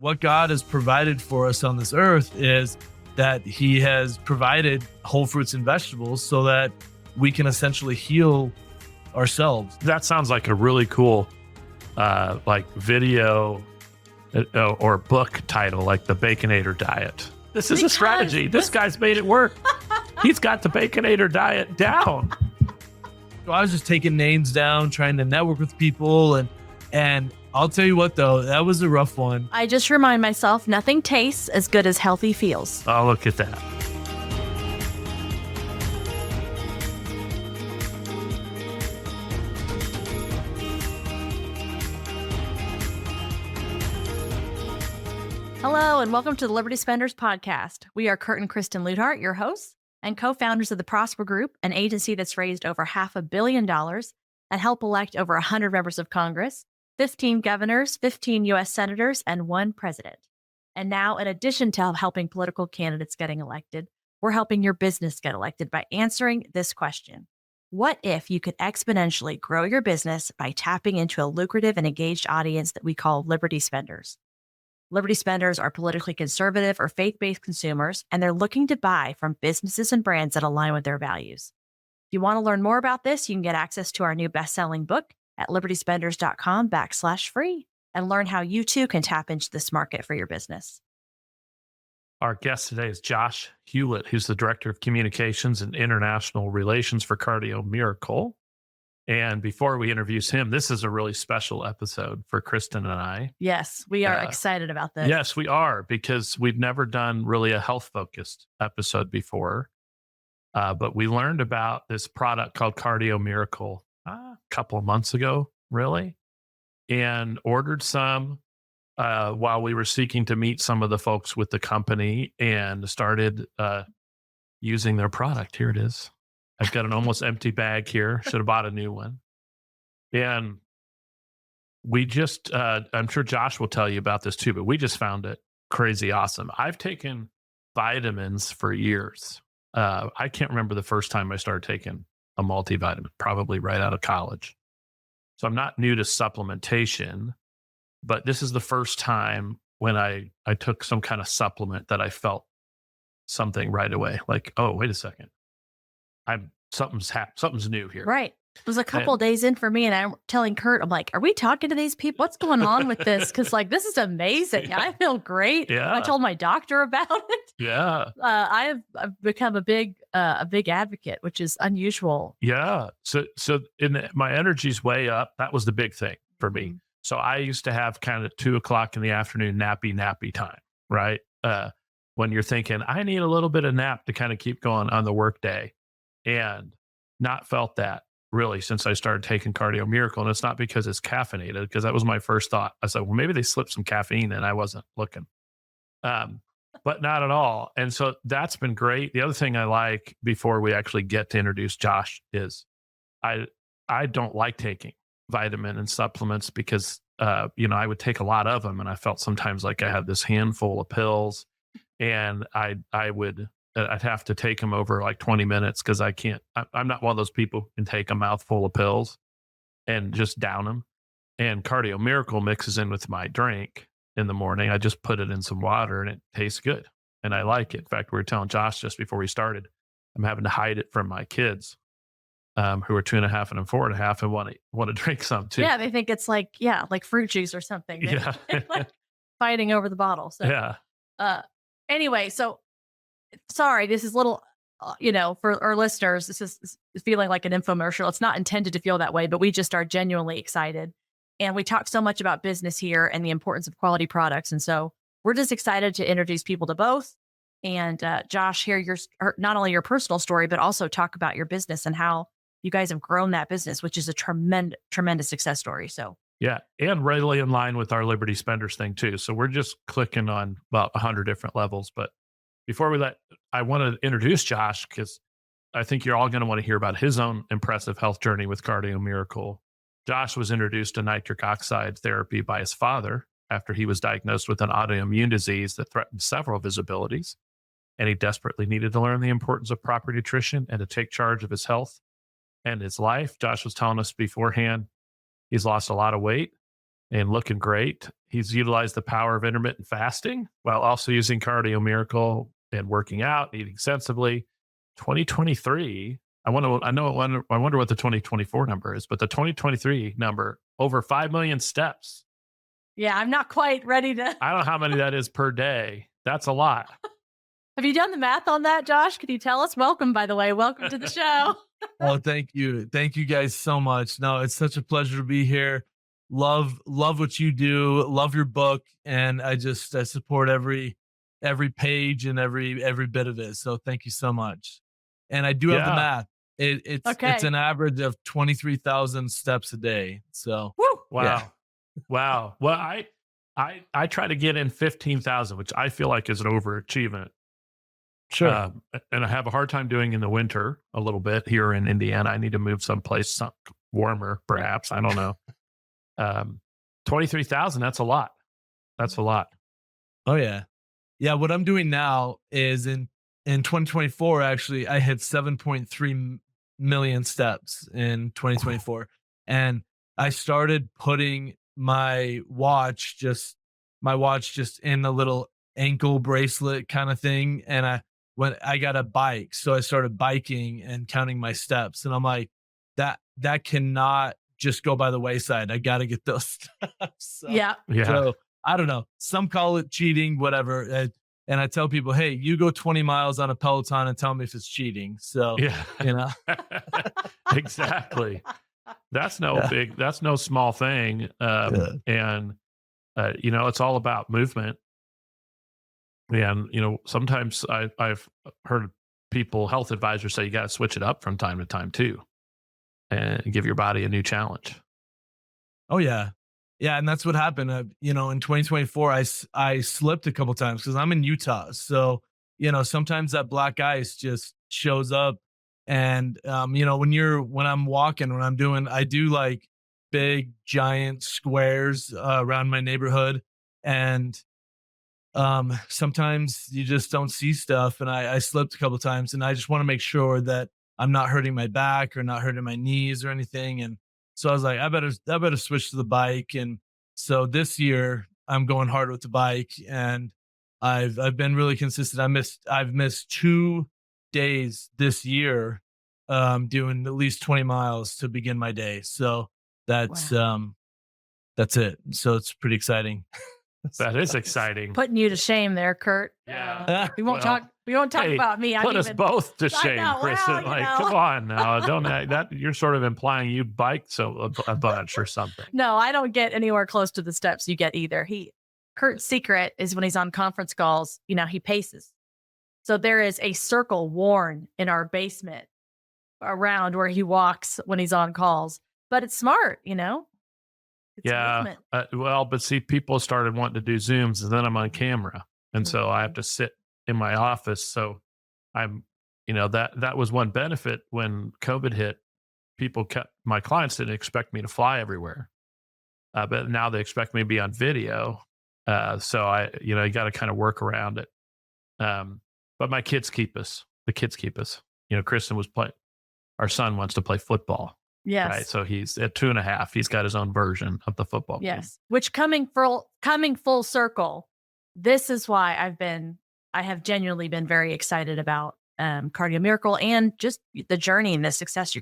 What God has provided for us on this earth is that he has provided whole fruits and vegetables so that we can essentially heal ourselves. That sounds like a really cool video or book title, like the Baconator Diet. This is a strategy. This guy's made it work. He's got the Baconator Diet down. So I was just taking names down, trying to network with people, and I'll tell you what, though, that was a rough one. I just remind myself, nothing tastes as good as healthy feels. Oh, look at that. Hello, and welcome to the Liberty Spenders podcast. We are Kurt and Kristen Luthart, your hosts and co-founders of the Prosper Group, an agency that's raised over $500 million and helped elect over 100 members of Congress, 15 governors, 15 U.S. senators, and 1 president. And now, in addition to helping political candidates getting elected, we're helping your business get elected by answering this question. What if you could exponentially grow your business by tapping into a lucrative and engaged audience that we call Liberty Spenders? Liberty Spenders are politically conservative or faith-based consumers, and they're looking to buy from businesses and brands that align with their values. If you want to learn more about this, you can get access to our new best-selling book at libertyspenders.com/free and learn how you too can tap into this market for your business. Our guest today is Josh Hewlett, who's the Director of Communications and International Relations for Cardio Miracle. And before we introduce him, this is a really special episode for Kristen and I. Yes, we are excited about this. Yes, we are, because we've never done really a health-focused episode before. But we learned about this product called Cardio Miracle a couple of months ago, really, and ordered some while we were seeking to meet some of the folks with the company and started using their product. Here it is. I've got an almost empty bag here. Should have bought a new one. And we just, I'm sure Josh will tell you about this too, but we just found it crazy awesome. I've taken vitamins for years. I can't remember the first time I started taking a multivitamin, probably right out of college. So I'm not new to supplementation, but this is the first time when I took some kind of supplement that I felt something right away. Like, oh, wait a second. Something's new here. Right. It was a couple of days in for me, and I'm telling Kurt, I'm like, are we talking to these people? What's going on with this? Because like, this is amazing. Yeah. I feel great. Yeah. I told my doctor about it. Yeah. I've become a big advocate, which is unusual. Yeah. So my energy's way up. That was the big thing for me. So I used to have kind of 2:00 in the afternoon nappy time, right? When you're thinking, I need a little bit of nap to kind of keep going on the work day. And not felt that really since I started taking Cardio Miracle. And it's not because it's caffeinated, because that was my first thought. I said, well, maybe they slipped some caffeine and I wasn't looking. But not at all. And so that's been great. The other thing I like, before we actually get to introduce Josh, is I don't like taking vitamin and supplements because, I would take a lot of them and I felt sometimes like I had this handful of pills, and I'd have to take them over like 20 minutes because I'm not one of those people who can take a mouthful of pills and just down them. And Cardio Miracle mixes in with my drink in the morning. I just put it in some water and it tastes good. And I like it. In fact, we were telling Josh just before we started, I'm having to hide it from my kids who are 2.5 and 4.5 and want to drink some too. Yeah, they think it's like fruit juice or something. Yeah. Like fighting over the bottle. So, yeah. Anyway, so sorry, this is little, for our listeners, this is feeling like an infomercial. It's not intended to feel that way, but we just are genuinely excited. And we talk so much about business here and the importance of quality products. And so we're just excited to introduce people to both. And Josh, hear not only your personal story, but also talk about your business and how you guys have grown that business, which is a tremendous success story. So yeah, and really in line with our Liberty Spenders thing too. So we're just clicking on about 100 different levels. But before I want to introduce Josh, because I think you're all going to want to hear about his own impressive health journey with Cardio Miracle. Josh was introduced to nitric oxide therapy by his father after he was diagnosed with an autoimmune disease that threatened several of his abilities. And he desperately needed to learn the importance of proper nutrition and to take charge of his health and his life. Josh was telling us beforehand, he's lost a lot of weight. and looking great. He's utilized the power of intermittent fasting while also using Cardio Miracle and working out, eating sensibly. 2023, I wonder what the 2024 number is, but the 2023 number, over 5 million steps. Yeah, I'm not quite ready to. I don't know how many that is per day. That's a lot. Have you done the math on that, Josh? Could you tell us? Welcome, by the way. Welcome to the show. Well, thank you. Thank you guys so much. No, it's such a pleasure to be here. Love what you do. Love your book. And I support every page and every bit of it. So thank you so much. And I do have the math. It's an average of 23,000 steps a day. So wow. Yeah. Wow. Well, I try to get in 15,000, which I feel like is an overachievement. Sure. And I have a hard time doing in the winter a little bit here in Indiana. I need to move someplace warmer, perhaps. I don't know. 23,000, that's a lot. That's a lot. Oh, yeah. Yeah. What I'm doing now is in 2024, actually, I hit 7.3 million steps in 2024. And I started putting my watch just in a little ankle bracelet kind of thing. And when I got a bike, so I started biking and counting my steps. And I'm like, that cannot just go by the wayside. I got to get those steps. Yeah. So I don't know. Some call it cheating, whatever. And I tell people, hey, you go 20 miles on a Peloton and tell me if it's cheating. So, Exactly. That's no small thing. And, it's all about movement. And, sometimes I've heard health advisors say you got to switch it up from time to time too, and give your body a new challenge. Oh, yeah. Yeah. And that's what happened. In 2024, I slipped a couple times because I'm in Utah. So, sometimes that black ice just shows up. And, when I'm walking, I do like big, giant squares around my neighborhood. And sometimes you just don't see stuff. And I slipped a couple of times, and I just want to make sure that I'm not hurting my back or not hurting my knees or anything. And so I was like, I better switch to the bike. And so this year I'm going hard with the bike, and I've been really consistent. I've missed 2 days this year, doing at least 20 miles to begin my day. So that's it. So it's pretty exciting. That is exciting. Putting you to shame there, Kurt. Yeah. We won't talk about me. Put us both to shame, Kristen. Come on now. Don't that you're sort of implying you biked a bunch or something. No, I don't get anywhere close to the steps you get either. Kurt's secret is when he's on conference calls, he paces. So there is a circle worn in our basement around where he walks when he's on calls. But it's smart, It's but see, people started wanting to do Zooms, and then I'm on camera. And so I have to sit in my office. So I'm, that was one benefit when COVID hit. My clients didn't expect me to fly everywhere. But now they expect me to be on video. So you got to kind of work around it. But my kids keep us. The kids keep us. Kristen our son wants to play football. Yes. Right. So he's at 2.5. He's got his own version of the football. Yes. Game. Which coming full circle, this is why I have genuinely been very excited about Cardio Miracle, and just the journey and the success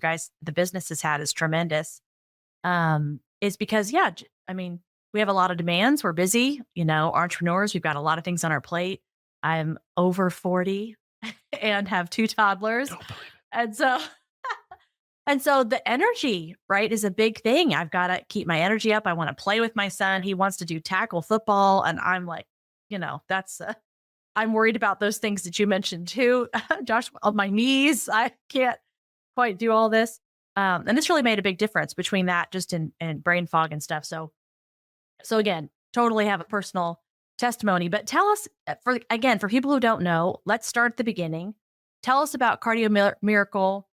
the business has had is tremendous. Is because, we have a lot of demands. We're busy, entrepreneurs. We've got a lot of things on our plate. I'm over 40 and have 2 toddlers. Don't believe it. And so the energy, right, is a big thing. I've got to keep my energy up. I want to play with my son. He wants to do tackle football. And I'm like, I'm worried about those things that you mentioned too, Josh, on my knees. I can't quite do all this. And this really made a big difference between that just in brain fog and stuff. So again, totally have a personal testimony, but tell us for people who don't know, let's start at the beginning. Tell us about Cardio Miracle.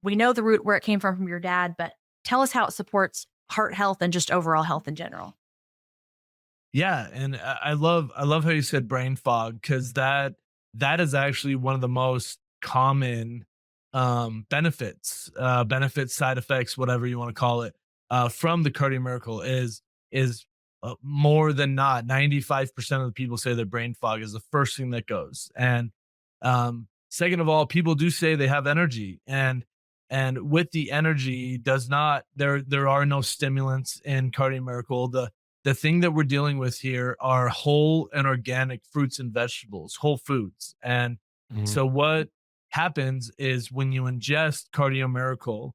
We know the root where it came from your dad, but tell us how it supports heart health and just overall health in general. Yeah. And I love how you said brain fog, because that is actually one of the most common benefits, side effects, whatever you want to call it, from the Cardio Miracle is is more than not 95% of the people say their brain fog is the first thing that goes. And second of all, people do say they have energy, and with the energy does not there are no stimulants in Cardio Miracle. The thing that we're dealing with here are whole and organic fruits and vegetables, whole foods. And Mhm. so what happens is when you ingest Cardio Miracle,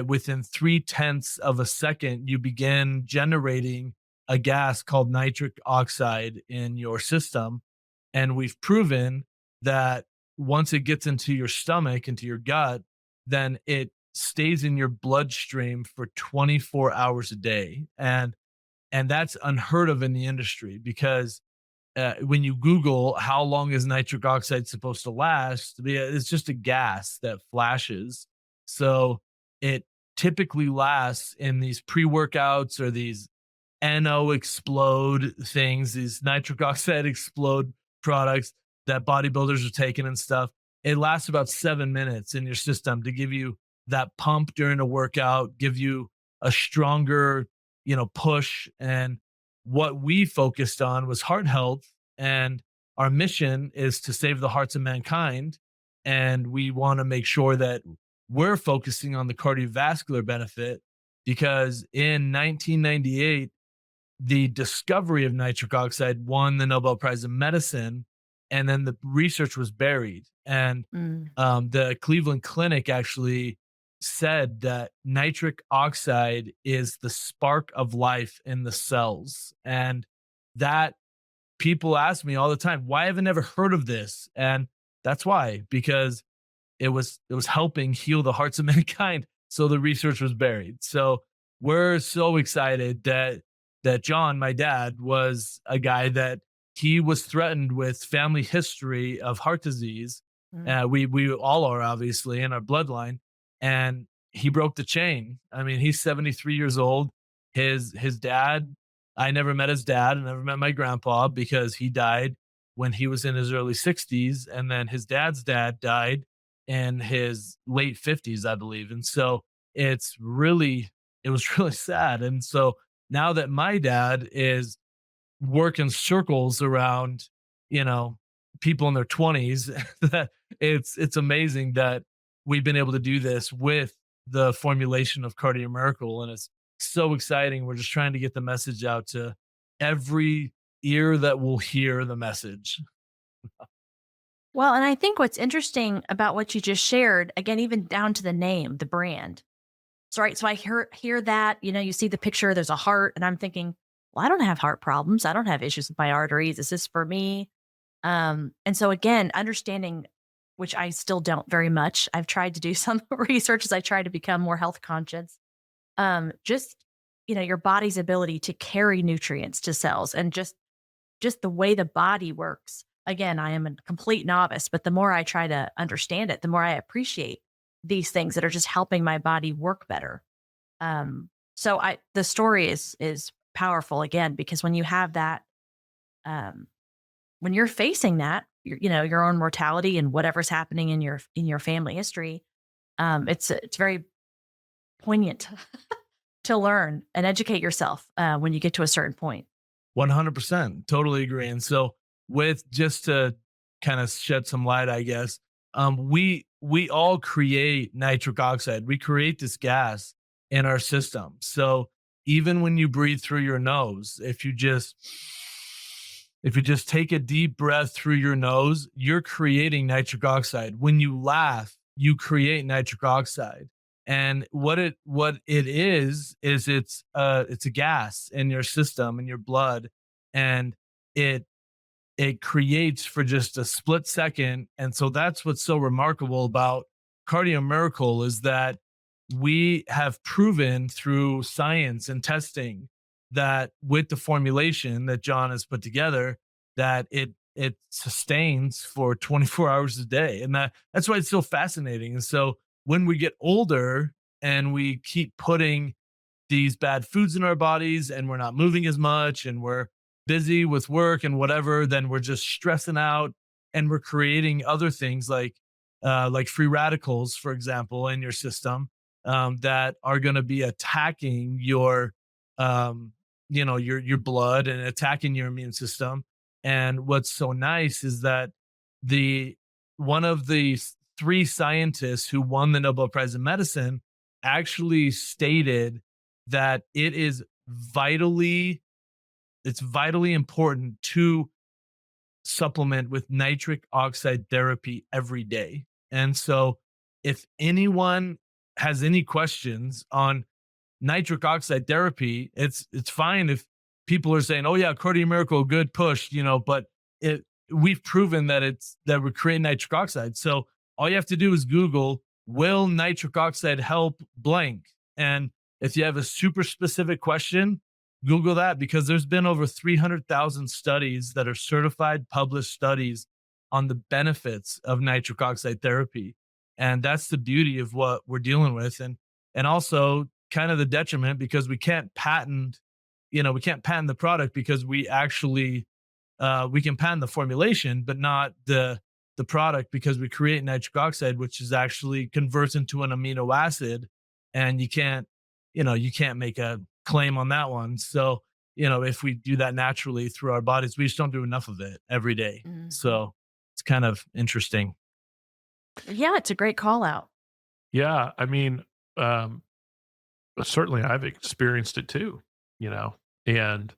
within 3/10 of a second, you begin generating a gas called nitric oxide in your system. And we've proven that once it gets into your stomach, into your gut, then it stays in your bloodstream for 24 hours a day. And that's unheard of in the industry because when you Google how long is nitric oxide supposed to last, it's just a gas that flashes. So it typically lasts in these pre workouts or these NO explode things, these nitric oxide explode products that bodybuilders are taking and stuff. It lasts about 7 minutes in your system to give you that pump during a workout, give you a stronger, push. And what we focused on was heart health. And our mission is to save the hearts of mankind. And we want to make sure that we're focusing on the cardiovascular benefit because in 1998, the discovery of nitric oxide won the Nobel Prize in Medicine, and then the research was buried. And Mm. the Cleveland Clinic actually said that nitric oxide is the spark of life in the cells. And that people ask me all the time, why haven't I ever heard of this? And that's why, because it was helping heal the hearts of mankind. So the research was buried. So we're so excited that John, my dad, was a guy that he was threatened with family history of heart disease. Mm. We all are obviously in our bloodline, and he broke the chain. I mean, he's 73 years old. His dad, I never met his dad. I never met my grandpa because he died when he was in his early 60s, and then his dad's dad died in his late 50s, I believe. And so it was really sad. And so now that my dad is working circles around, you know, people in their 20s, that it's amazing that we've been able to do this with the formulation of Cardio Miracle. And it's so exciting. We're just trying to get the message out to every ear that will hear the message. Well, and I think what's interesting about what you just shared, again, even down to the name, the brand. So, right. So I hear that, you see the picture, there's a heart, and I'm thinking, well, I don't have heart problems. I don't have issues with my arteries. Is this for me? And so again, understanding, which I still don't very much. I've tried to do some research as I try to become more health conscious. Just, your body's ability to carry nutrients to cells and just the way the body works. Again, I am a complete novice, but the more I try to understand it, the more I appreciate these things that are just helping my body work better. So the story is powerful again, because when you have that, um, when you're facing that, your own mortality and whatever's happening in your family history, it's very poignant to learn and educate yourself when you get to a certain point. 100%. Totally agree. And so, with just to kind of shed some light, I guess, we all create nitric oxide. We create this gas in our system. So even when you breathe through your nose, if you just take a deep breath through your nose, you're creating nitric oxide. When you laugh, you create nitric oxide. And what it is it's a gas in your system, in your blood, and it it creates for just a split second. And so that's what's so remarkable about Cardio Miracle is that we have proven through science and testing that with the formulation that John has put together, that it sustains for 24 hours a day. And that's why it's so fascinating. And so when we get older and we keep putting these bad foods in our bodies and we're not moving as much and we're busy with work and whatever, then we're just stressing out and we're creating other things like free radicals, for example, in your system, that are going to be attacking um, your blood and attacking your immune system. And what's so nice is that the one of the three scientists who won the Nobel Prize in medicine actually stated that it's vitally important to supplement with nitric oxide therapy every day. And so if anyone has any questions on nitric oxide therapy, it's fine if people are saying, "Oh yeah, Cardio Miracle, good push," but it we've proven that we're creating nitric oxide. So all you have to do is Google, "Will nitric oxide help blank?" And if you have a super specific question, Google that, because there's been over 300,000 studies that are certified, published studies on the benefits of nitric oxide therapy. And that's the beauty of what we're dealing with. And also kind of the detriment, because we can't patent the product, because we can patent the formulation, but not the product, because we create nitric oxide, which is actually converts into an amino acid, and you can't make a claim on that one. So, if we do that naturally through our bodies, we just don't do enough of it every day. Mhm. So it's kind of interesting. Yeah, it's a great call out. Yeah, I mean, um, certainly I've experienced it too, you know, and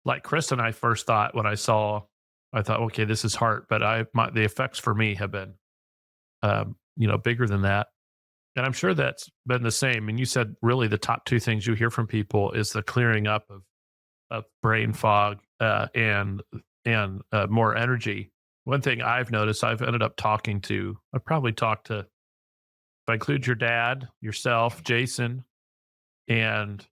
like Kristen, I first thought when I thought, okay, this is heart, but the effects for me have been, bigger than that. And I'm sure that's been the same. And you said really the top two things you hear from people is the clearing up of brain fog, and more energy. One thing I've noticed, I've probably talked to, if I include your dad, yourself, Jason, and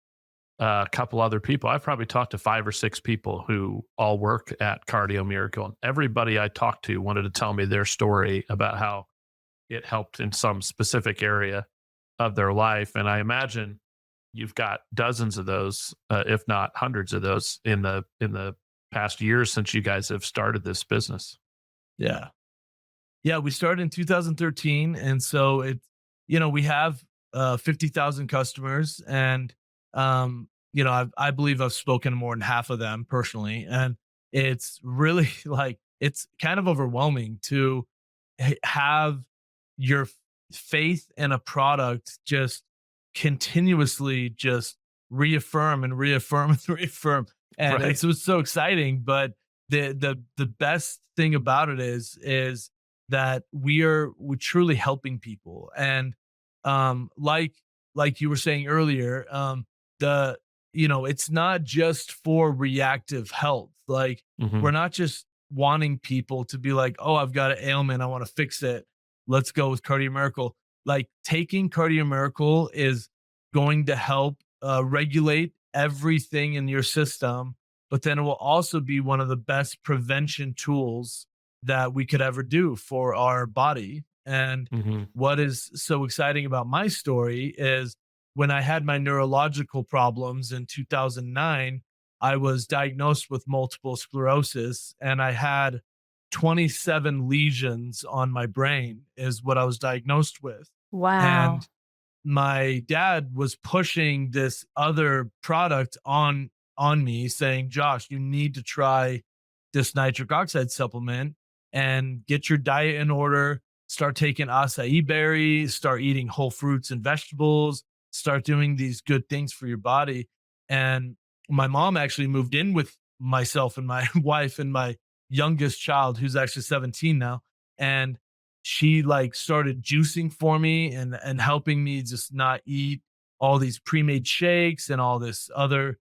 a couple other people, I've probably talked to 5 or 6 people who all work at Cardio Miracle. And everybody I talked to wanted to tell me their story about how it helped in some specific area of their life. And I imagine you've got dozens of those, if not hundreds of those, in the past years since you guys have started this business. Yeah. Yeah, we started in 2013, and so we have 50,000 customers, and I believe I've spoken to more than half of them personally, and it's really like it's kind of overwhelming to have your faith in a product just continuously just reaffirm and reaffirm and reaffirm, and Right. it's so exciting. But the best thing about it is that we're truly helping people. And like you were saying earlier, the it's not just for reactive health. Like, Hmm. we're not just wanting people to be like, "Oh, I've got an ailment, I want to fix it, let's go with Cardio Miracle." Like, taking Cardio Miracle is going to help regulate everything in your system, but then it will also be one of the best prevention tools that we could ever do for our body. And Hmm. what is so exciting about my story is, when I had my neurological problems in 2009, I was diagnosed with multiple sclerosis, and I had 27 lesions on my brain, is what I was diagnosed with. Wow. And my dad was pushing this other product on me, saying, "Josh, you need to try this nitric oxide supplement and get your diet in order. Start taking acai berries, start eating whole fruits and vegetables, start doing these good things for your body." And my mom actually moved in with myself and my wife and my youngest child, who's actually 17 now. And she like started juicing for me and helping me just not eat all these pre-made shakes and all this other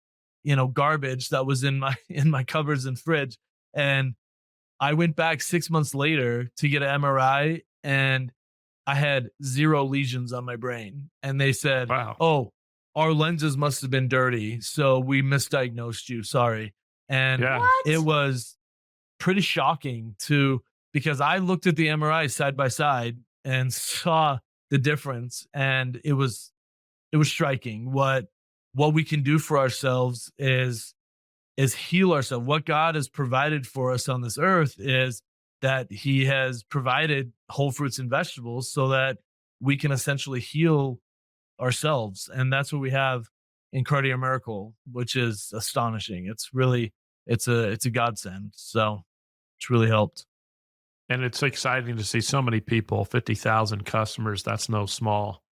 garbage that was in my in my cupboards and fridge. And I went back 6 months later to get an MRI, and I had zero lesions on my brain. And they said, Wow. "Oh, our lenses must have been dirty, so we misdiagnosed you, sorry." And Yeah. it What? was pretty shocking to because I looked at the MRI side by side and saw the difference, and it was striking. What we can do for ourselves is heal ourselves. What God has provided for us on this earth is that He has provided whole fruits and vegetables so that we can essentially heal ourselves. And that's what we have in Cardio Miracle, which is astonishing. It's a godsend. So it's really helped. And it's exciting to see so many people, 50,000 customers. That's no small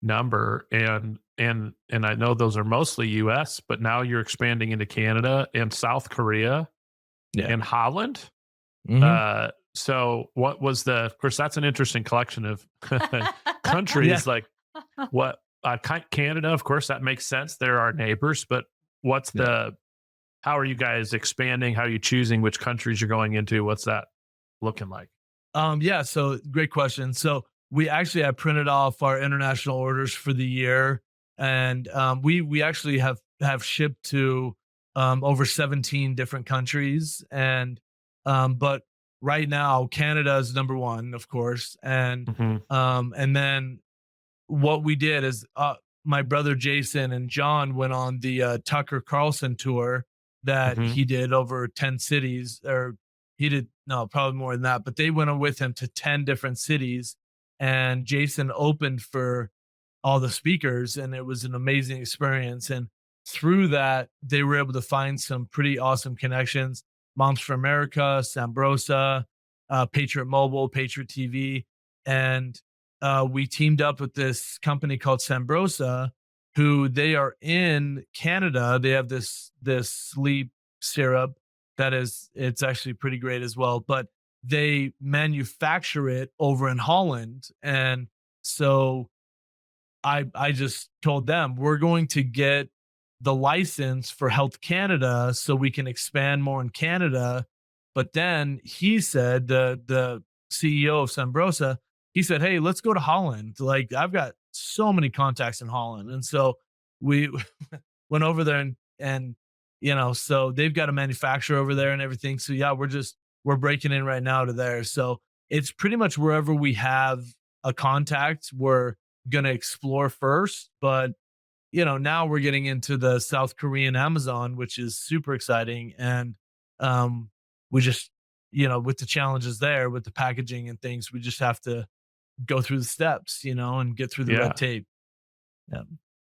number. And I know those are mostly US, but now you're expanding into Canada and South Korea Yeah. and Holland. Mhm. So what was of course, that's an interesting collection of Yeah. countries. Like what, Canada, of course, that makes sense. They're our neighbors, but what's Yeah. how are you guys expanding? How are you choosing which countries you're going into? What's that looking like? Yeah, so great question. So we actually have printed off our international orders for the year, and we actually have shipped to over 17 different countries, and but right now Canada is number one, of course, Hmm. and then what we did is my brother Jason and John went on the Tucker Carlson tour that Hmm. he did over 10 cities, or he did, no, probably more than that, but they went on with him to 10 different cities. And Jason opened for all the speakers, and it was an amazing experience. And through that, they were able to find some pretty awesome connections. Moms for America, Sambrosa, Patriot Mobile, Patriot TV. And we teamed up with this company called Sambrosa, who they are in Canada. They have this sleep syrup it's actually pretty great as well, but they manufacture it over in Holland. And so I just told them we're going to get the license for Health Canada so we can expand more in Canada. But then he said, the CEO of Sambrosa, he said, "Hey, let's go to Holland. Like I've got so many contacts in Holland." And so we went over there, and so they've got a manufacturer over there and everything. So yeah, we're breaking in right now to there. So it's pretty much wherever we have a contact, we're going to explore first. But now we're getting into the South Korean Amazon, which is super exciting. And we just, with the challenges there with the packaging and things, we just have to go through the steps, and get through the red Yeah. tape. Yeah.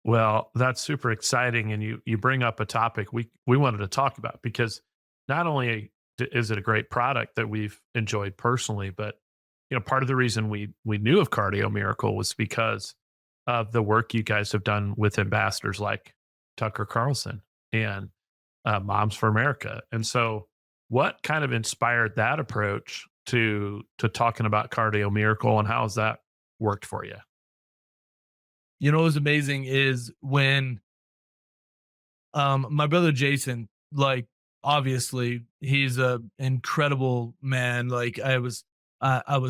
Well, that's super exciting, and you bring up a topic we wanted to talk about because not only is it a great product that we've enjoyed personally, but part of the reason we knew of Cardio Miracle was because of the work you guys have done with ambassadors like Tucker Carlson and Moms for America, and so what kind of inspired that approach to talking about Cardio Miracle, and how has that worked for you? What was amazing is when my brother Jason, like, obviously he's a incredible man. Like I was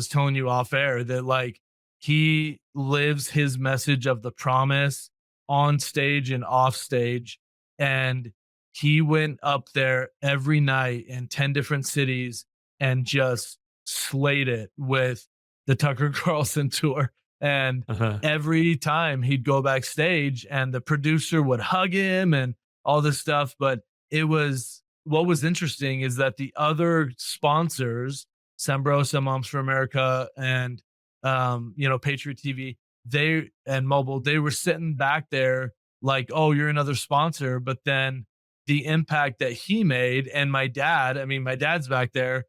telling you off air that, like, he lives his message of the promise on stage and off stage. And he went up there every night in 10 different cities and just slayed it with the Tucker Carlson tour. And Uh-huh. every time he'd go backstage and the producer would hug him and all this stuff. But what was interesting is that the other sponsors, Sambrosa, Moms for America, and Patriot TV, they and mobile, they were sitting back there like, "Oh, you're another sponsor." But then the impact that he made, and my dad's back there,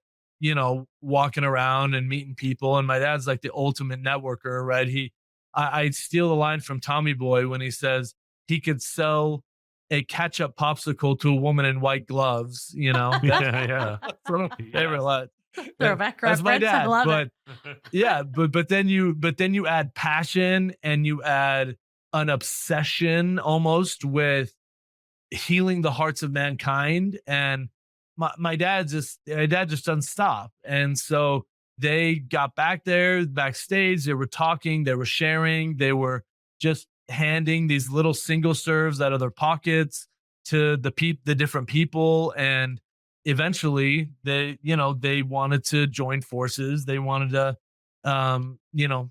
walking around and meeting people, and my dad's like the ultimate networker, right? I steal the line from Tommy Boy when he says he could sell a ketchup popsicle to a woman in white gloves. That's Yeah, yeah. one of my favorite Yes. lines. Throwback That's my reference. I dad. love it. But yeah, but then you add passion, and you add an obsession almost with healing the hearts of mankind. And my dad just doesn't stop. And so they got back there backstage, they were talking, they were sharing, they were just handing these little single serves out of their pockets to the different people. And eventually they wanted to join forces, they wanted to um you know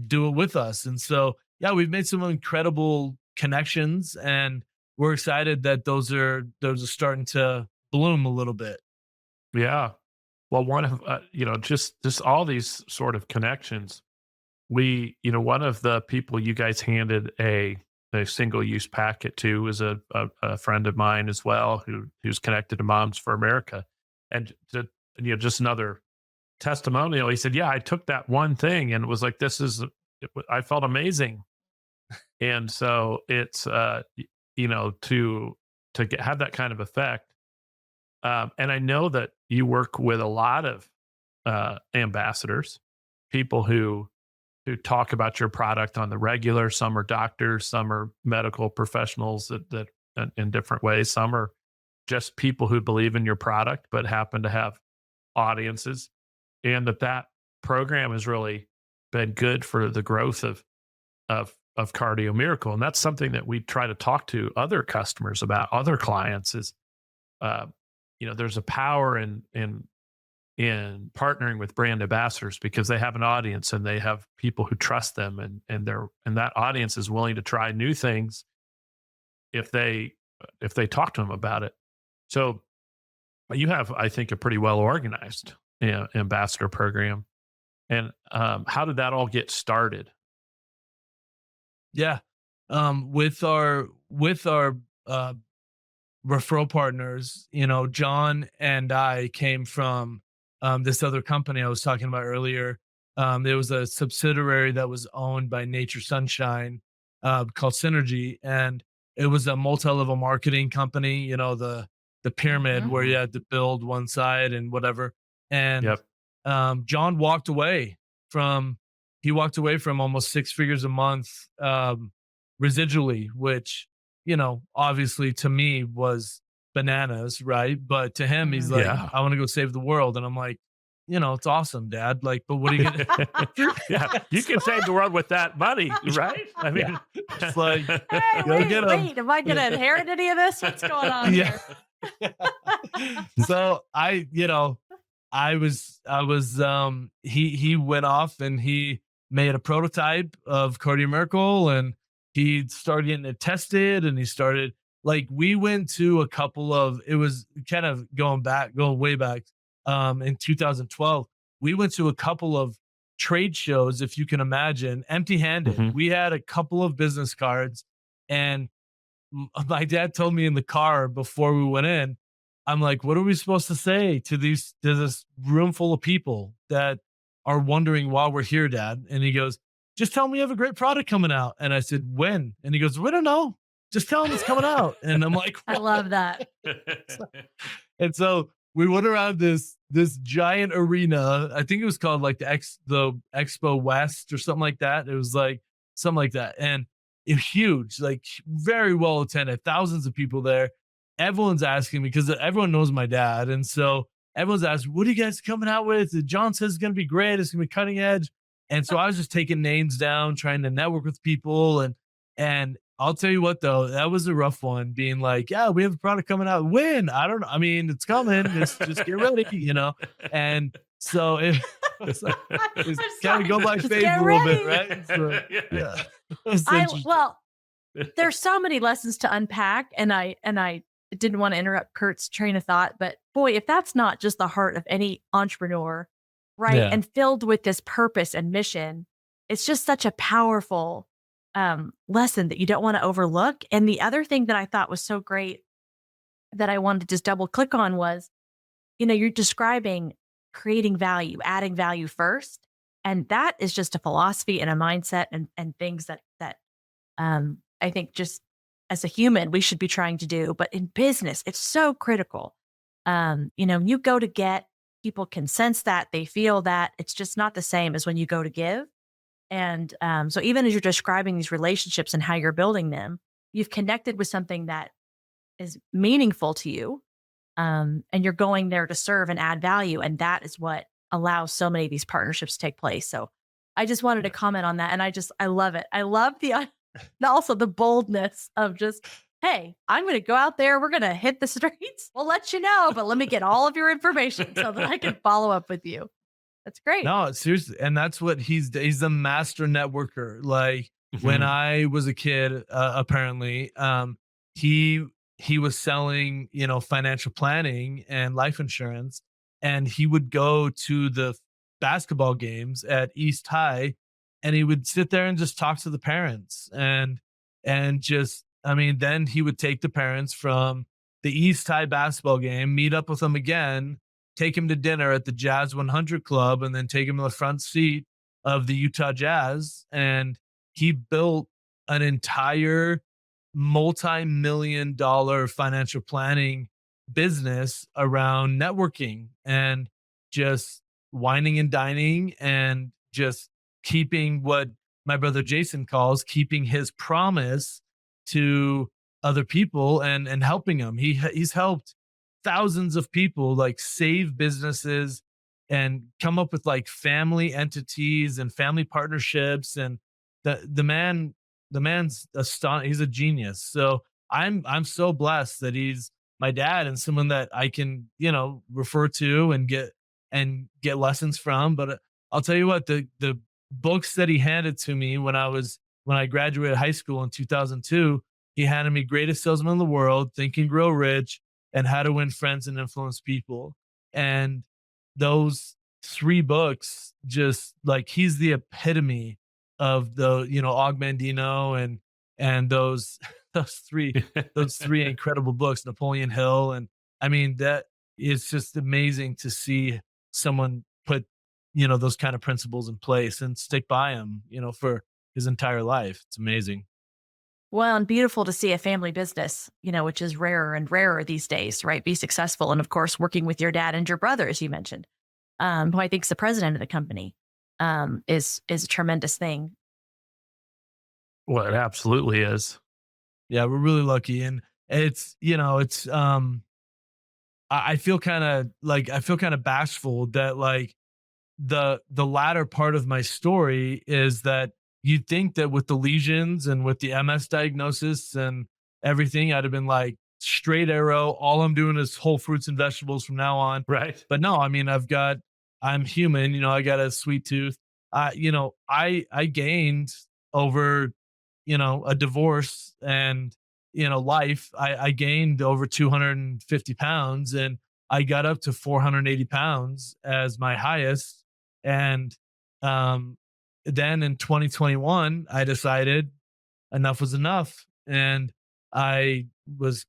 do it with us. And so, yeah, we've made some incredible connections, and we're excited that those are starting to bloom a little bit. Yeah. Well, one of just all these sort of connections. One of the people you guys handed a the single use packet to is a friend of mine as well who's connected to Moms for America, and to, just another testimonial. He said, "Yeah, I took that one thing and it was like I felt amazing." And so it's have that kind of effect. And I know that you work with a lot of ambassadors, people who talk about your product on the regular. Some are doctors, some are medical professionals that in different ways. Some are just people who believe in your product but happen to have audiences, and that program has really been good for the growth of Cardio Miracle. And that's something that we try to talk to other customers about, other clients is, there's a power in partnering with brand ambassadors because they have an audience and they have people who trust them, and that audience is willing to try new things if they talk to them about it. So you have, I think, a pretty well organized ambassador program. And how did that all get started? Yeah. With our referral partners, John and I came from this other company I was talking about earlier. There was a subsidiary that was owned by Nature Sunshine called Synergy, and it was a multi-level marketing company. The pyramid where you had to build one side and whatever. And Yep. John walked away from almost 6 figures a month residually, which obviously to me was bananas, right? But to him, he's like, Yeah. I want to go save the world. And I'm like, it's awesome, Dad. Like, but what are you gonna Yeah, you can save the world with that money, right? I mean, it's like, Hey, go get 'em. wait, am I going to inherit any of this? What's going on here? So he went off and he made a prototype of Cardio Miracle, and he started getting it tested, and we went to a couple of, it was kind of going way back in 2012. We went to a couple of trade shows, if you can imagine, empty handed. Mhm. We had a couple of business cards, and my dad told me in the car before we went in, I'm like, what are we supposed to say to this room full of people that are wondering why we're here, Dad? And he goes, just tell them we have a great product coming out. And I said, when? And he goes, we don't know. Just tell them it's coming out. And I'm like, I love that. and so we went around this giant arena. I think it was called like the Expo West or something like that. It was like something like that. And it huge, like very well attended, thousands of people there. Everyone's asking me because everyone knows my dad. And so everyone's asking, what are you guys coming out with? John says it's going to be great. It's going to be cutting edge. And so I was just taking names down, trying to network with people. And I'll tell you what, though, that was a rough one, being like, yeah, we have a product coming out. When? I don't know. I mean, it's coming. Just get ready, And so it's kind of go by faith a little bit, right? So, yeah. Well, there's so many lessons to unpack, and I didn't want to interrupt Kurt's train of thought, but boy, if that's not just the heart of any entrepreneur, right? Yeah. And filled with this purpose and mission, it's just such a powerful lesson that you don't want to overlook. And the other thing that I thought was so great that I wanted to just double click on was, you're describing creating value, adding value first. And that is just a philosophy and a mindset and things that I think just as a human, we should be trying to do. But in business, it's so critical. You go to get, people can sense that, they feel that. It's just not the same as when you go to give. And so even as you're describing these relationships and how you're building them, you've connected with something that is meaningful to you. And you're going there to serve and add value. And that is what allows so many of these partnerships to take place. So I just wanted to comment on that. And I love it. I love also the boldness of just, hey, I'm going to go out there. We're going to hit the streets. We'll let you know, but let me get all of your information so that I can follow up with you. That's great. No, seriously. And that's what he's a master networker. Like when I was a kid, apparently, he was selling, financial planning and life insurance. And he would go to the basketball games at East High, and he would sit there and just talk to the parents. And and just, I mean, then he would take the parents from the East High basketball game, meet up with them again, take him to dinner at the Jazz 100 Club, and then take him to the front seat of the Utah Jazz. And he built an entire multi-million-dollar financial planning business around networking and just whining and dining and just keeping what my brother Jason calls keeping his promise to other people and helping them. He's helped thousands of people like save businesses and come up with like family entities and family partnerships. And the man's astonishing. He's a genius. So I'm so blessed that he's my dad and someone that I can, refer to and get lessons from. But I'll tell you what, the books that he handed to me when I graduated high school in 2002, he handed me Greatest Salesman in the World, Think and Grow Rich, and How to Win Friends and Influence People. And those three books, just like he's the epitome of Og Mandino and those those three incredible books, Napoleon Hill. And I mean, that it's just amazing to see someone put, those kind of principles in place and stick by him, for his entire life. It's amazing. Well, and beautiful to see a family business, which is rarer and rarer these days, right? Be successful. And of course, working with your dad and your brother, as you mentioned, who I think is the president of the company, is a tremendous thing. Well, it absolutely is. Yeah, we're really lucky. And I feel kind of bashful that like the latter part of my story is that you'd think that with the lesions and with the MS diagnosis and everything, I'd have been like straight arrow. All I'm doing is whole fruits and vegetables from now on. Right. But no, I mean, I'm human, I got a sweet tooth. I gained over, a divorce and, life. I gained over 250 pounds and I got up to 480 pounds as my highest. And, then in 2021, I decided enough was enough. And I was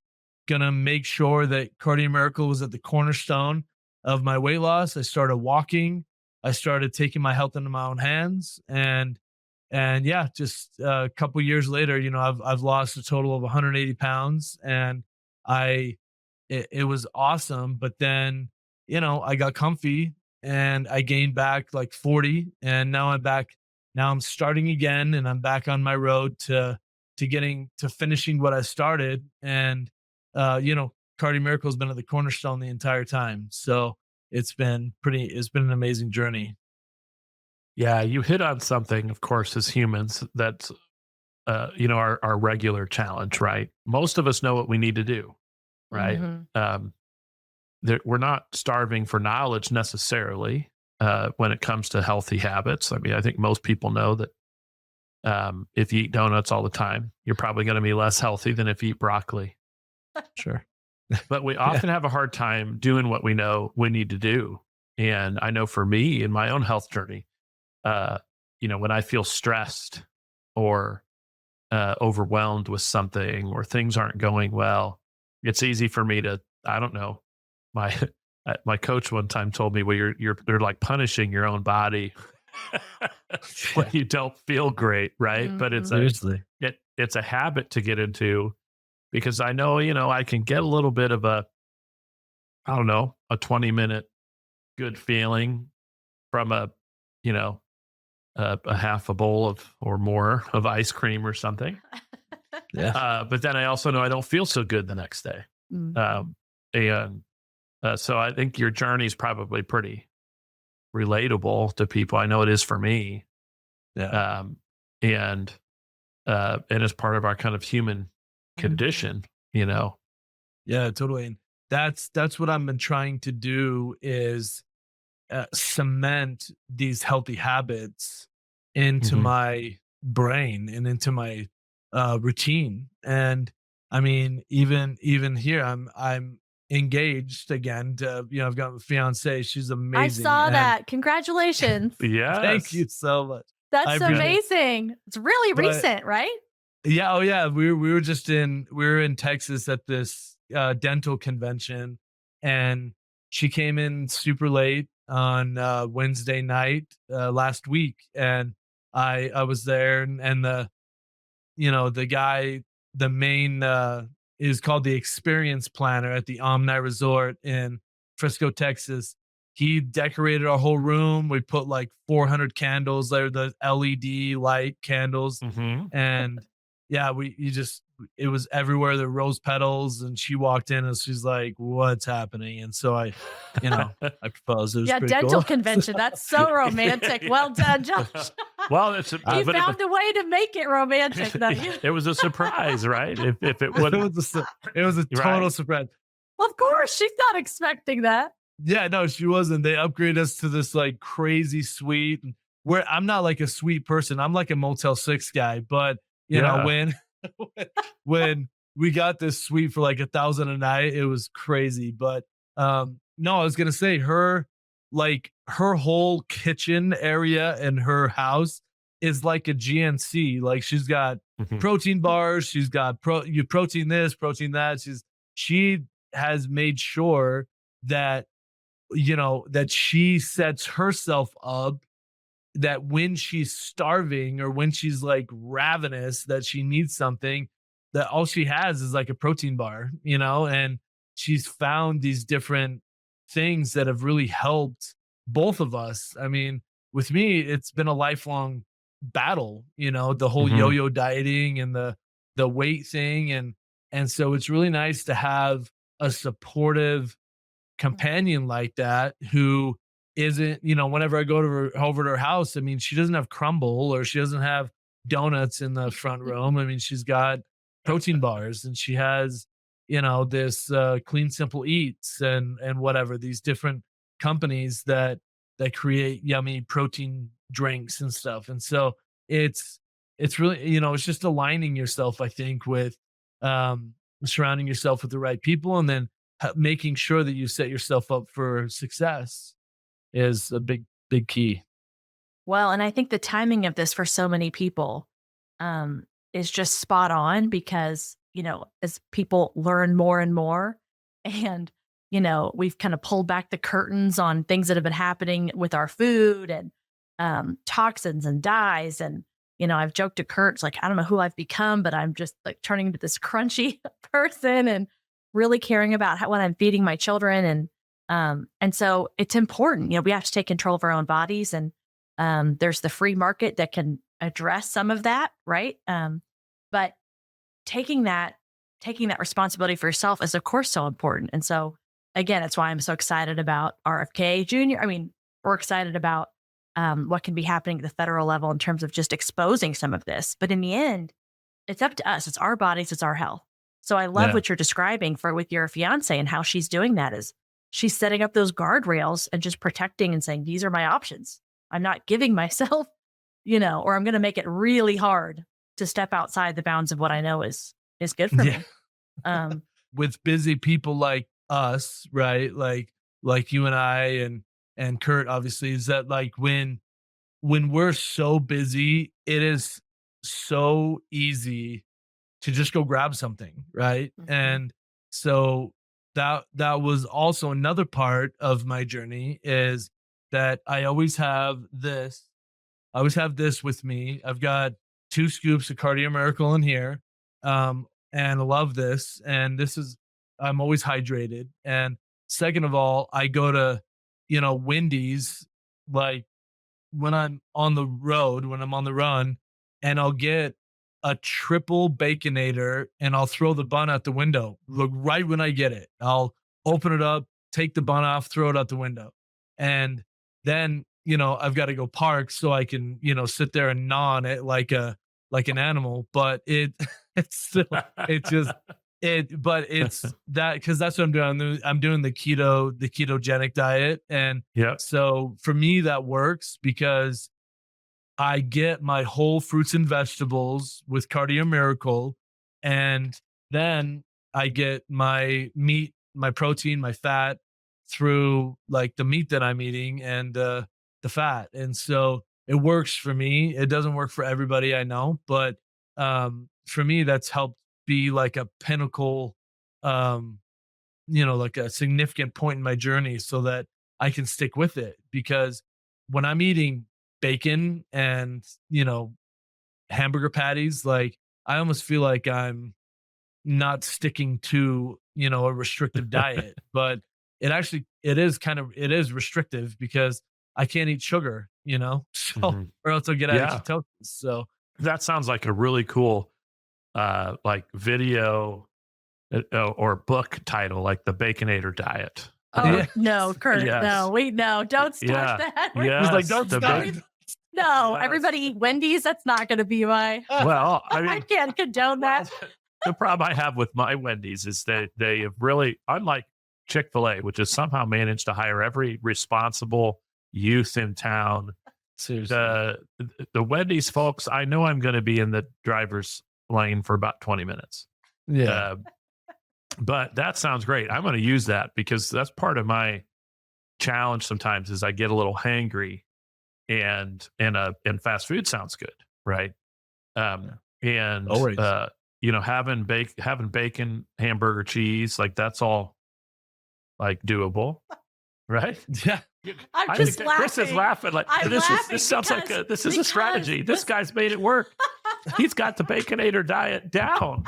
going to make sure that Cardio Miracle was at the cornerstone of my weight loss. I started walking. I started taking my health into my own hands. And yeah, just a couple years later, I've lost a total of 180 pounds and it was awesome. But then, I got comfy and I gained back like 40 and now I'm back. Now I'm starting again and I'm back on my road to finishing what I started. And, Cardio Miracle has been at the cornerstone the entire time. So it's been an amazing journey. Yeah, you hit on something, of course, as humans, that's our regular challenge, right? Most of us know what we need to do, right? Mhm. We're not starving for knowledge necessarily when it comes to healthy habits. I mean, I think most people know that if you eat donuts all the time, you're probably going to be less healthy than if you eat broccoli. Sure. But we often have a hard time doing what we know we need to do. And I know for me in my own health journey, when I feel stressed or overwhelmed with something or things aren't going well, it's easy for me to, I don't know, my my coach one time told me, well, you're like punishing your own body when you don't feel great, right? But it's Seriously. it's a habit to get into because I know, I can get a little bit of a 20-minute good feeling from a half a bowl of or more of ice cream or something. Yeah. But then I also know I don't feel so good the next day. Mm. And so I think your journey is probably pretty relatable to people. I know it is for me. Yeah. And as part of our kind of human condition, Yeah, totally. And that's what I've been trying to do is cement these healthy habits into Mhm. my brain and into my routine. And I mean, even here, I'm engaged again. I've got a fiance. She's I amazing. saw And that. Congratulations. thank Yes. you so much. I That's appreciate it. amazing. It's really But recent, right? Yeah, oh yeah, we were in Texas at this dental convention, and she came in super late on Wednesday night last week, and I was there, and the the guy, the main is called the experience planner at the Omni Resort in Frisco, Texas. He decorated our whole room. We put like 400 candles there, the LED light candles, Hmm. and yeah, we you just it was everywhere. The rose petals, and she walked in and she's like, "What's happening?" And so I proposed. It was Yeah, pretty dental cool. convention. That's so romantic. Well done, Josh. Well, it's a, You but found a way to make it romantic. Though. it was a surprise, right? If it it would, was it was a total right? surprise. Of course, she's not expecting that. Yeah, no, she wasn't. They upgraded us to this like crazy suite, and where I'm not like a suite person. I'm like a Motel 6 guy. But Yeah. when when we got this suite for like 1,000 a night, it was crazy. But no, I was gonna say her whole kitchen area in her house is like a GNC. Like she's got Mhm. protein bars, she's got protein this, protein that. She has made sure that that she sets herself up, that when she's starving or when she's like ravenous, that she needs something, that all she has is like a protein bar, and she's found these different things that have really helped both of us. I mean, with me, it's been a lifelong battle, the whole Mhm. yo-yo dieting and the weight thing, and so it's really nice to have a supportive companion like that who isn't, whenever I go to over to her house, I mean, she doesn't have crumble or she doesn't have donuts in the front room. I mean, she's got protein bars, and she has, this clean simple eats and whatever, these different companies that create yummy protein drinks and stuff. And so it's it's really, it's just aligning yourself, I think, with um surrounding yourself with the right people, and then making sure that you set yourself up for success is a big key. Well, and I think the timing of this for so many people um, is just spot on because, as people learn more and more, and, we've kind of pulled back the curtains on things that have been happening with our food and toxins and dyes. And, I've joked to Kurt, it's like, I don't know who I've become, but I'm just like turning into this crunchy person and really caring about what I'm feeding my children. And so it's important, we have to take control of our own bodies, and there's the free market that can address some of that, right? But taking that taking that responsibility for yourself is, of course, so important. And so, again, it's why I'm so excited about RFK Jr. I mean, we're excited about what can be happening at the federal level in terms of just exposing some of this. But in the end, it's up to us. It's our bodies. It's our health. So I love Yeah. what you're describing for with your fiance and how she's doing that is she's setting up those guardrails and just protecting and saying, these are my options. I'm not giving myself, or I'm going to make it really hard to step outside the bounds of what I know is good for Yeah. me. Um, With busy people like us, right? Like you and I and Kurt, obviously, is that like when we're so busy, it is so easy to just go grab something, right? mhm. And so that was also another part of my journey, is that I always have this with me. I've got 2 scoops of Cardio Miracle in here, and I love this, and this is I'm always hydrated, and second of all, I go to, Wendy's, like, when I'm on the road, when I'm on the run, and I'll get a triple baconator and I'll throw the bun out the window. Look, right when I get it, I'll open it up, take the bun off, throw it out the window. And then, I've got to go park so I can, sit there and gnaw on it like an animal. But it's still, it just, but it's that, because that's what I'm doing. I'm doing the ketogenic diet. And Yep. so for me, that works because I get my whole fruits and vegetables with Cardio Miracle, and then I get my meat, my protein, my fat through like the meat that I'm eating and the fat. And so it works for me. It doesn't work for everybody, I know, but for me, that's helped be like a pinnacle, um, like a significant point in my journey so that I can stick with it. Because when I'm eating bacon and, hamburger patties, like I almost feel like I'm not sticking to, a restrictive diet, but it is restrictive because I can't eat sugar, so, Mhm. or else I'll get out of Yeah, ketosis. So, that sounds like a really cool, like video or book title, like the Baconator Diet. Oh, yeah, no, Kurt. Yes. No, wait, no, don't start Yeah. that. he's like, Yes. don't The stop. big. No, Yes. everybody eat Wendy's. That's not going to be my. Well, I I mean, can't condone that. the problem I have with my Wendy's is that they have really, unlike Chick-fil-A, which has somehow managed to hire every responsible youth in town. Seriously. The Wendy's folks, I know I'm going to be in the driver's lane for about 20 minutes. Yeah. Uh, but that sounds great. I'm going to use that because that's part of my challenge sometimes is I get a little hangry and fast food sounds good, right? And Always. having bacon, hamburger, cheese, like that's all like doable, right? Yeah. I'm I just think that Chris is laughing like I'm this laughing this sounds like because- this is a strategy. This because- guy's made it work. He's got the Baconator diet down.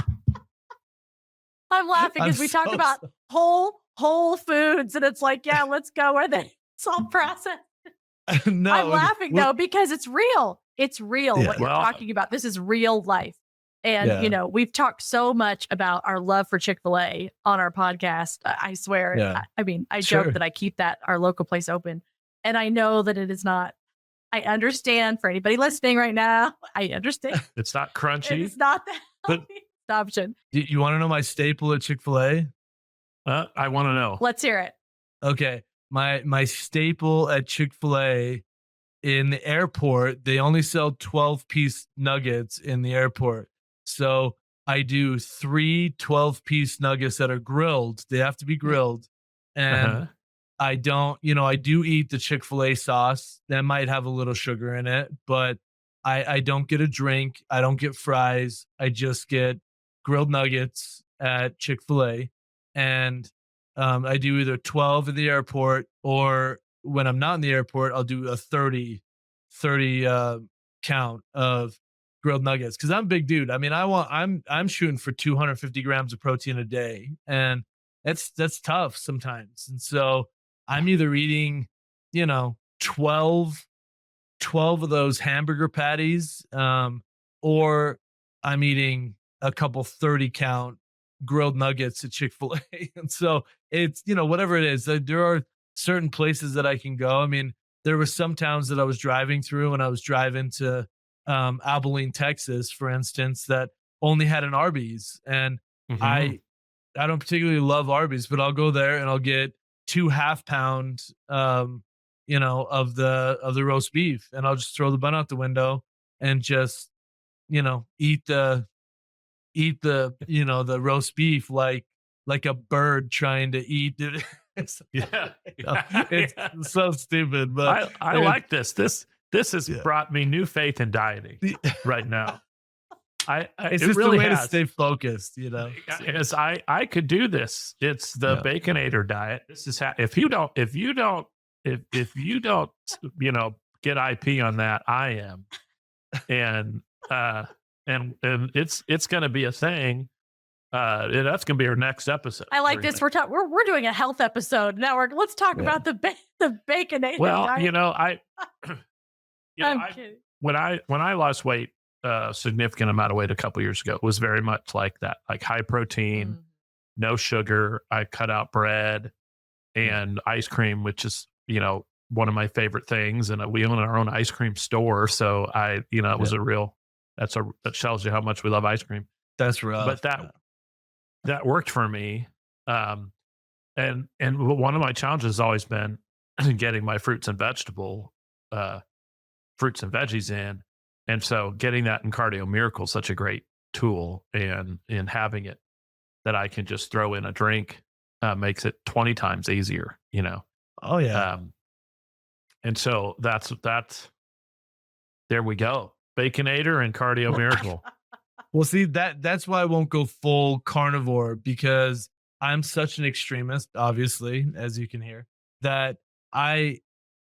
I'm laughing I'm because we talk so about whole foods, and it's like, yeah, let's go where it's all processed. No, I'm laughing though because it's real. It's real. Yeah. What you're Well- talking about. This is real life. And Yeah. we've talked so much about our love for Chick-fil-A on our podcast. I swear. Yeah. I mean, I Sure. joke that I keep our local place open, and I know that it is not. I understand for anybody listening right now. I understand. It's not crunchy. It's not the But- healthiest option. You want to know my staple at Chick-fil-A? I want to know. Let's hear it. Okay. My staple at Chick-fil-A in the airport, they only sell 12-piece nuggets in the airport. So I do 3 12-piece nuggets that are grilled. They have to be grilled. And Uh-huh. I don't, I do eat the Chick-fil-A sauce. That might have a little sugar in it, but I don't get a drink. I don't get fries. I just get grilled nuggets at Chick-fil-A. And I do either 12 in the airport, or when I'm not in the airport, I'll do a 30 count of grilled nuggets. Cause I'm a big dude. I mean, I'm shooting for 250 grams of protein a day, and that's tough sometimes. And so I'm either eating, 12 of those hamburger patties, or I'm eating a couple 30 count grilled nuggets at Chick-fil-A. And so it's, whatever it is, there are certain places that I can go. I mean, there were some towns that I was driving through when I was driving to Abilene, Texas, for instance, that only had an Arby's. And Mhm. I don't particularly love Arby's, but I'll go there and I'll get 2 half-pound, of the roast beef, and I'll just throw the bun out the window and just, eat the the roast beef like a bird trying to eat it. Yeah. It's so stupid, but I like this. This has Yeah. brought me new faith in dieting right now. it's it just really a way to has. stay focused, As I could do this. It's the Yeah. Baconator diet. This is if you don't get IP on that, I am. And it's going to be a thing. That's going to be our next episode. I like this. We're doing a health episode now. Let's talk Yeah. about the Baconator. Well, diet. I'm I kidding. when I lost weight, a significant amount of weight a couple years ago, it was very much like that, like high protein, Mm. no sugar. I cut out bread and ice cream, which is one of my favorite things. And we own our own ice cream store, so it was a real. That tells you how much we love ice cream. That's rough. But that worked for me. And one of my challenges has always been getting my fruits and veggies in. And so getting that in Cardio Miracle is such a great tool, and having it that I can just throw in a drink makes it 20 times easier, Oh yeah. And so that's there we go. Baconator and Cardio Miracle. Well, see, that's why I won't go full carnivore, because I'm such an extremist, obviously, as you can hear, that I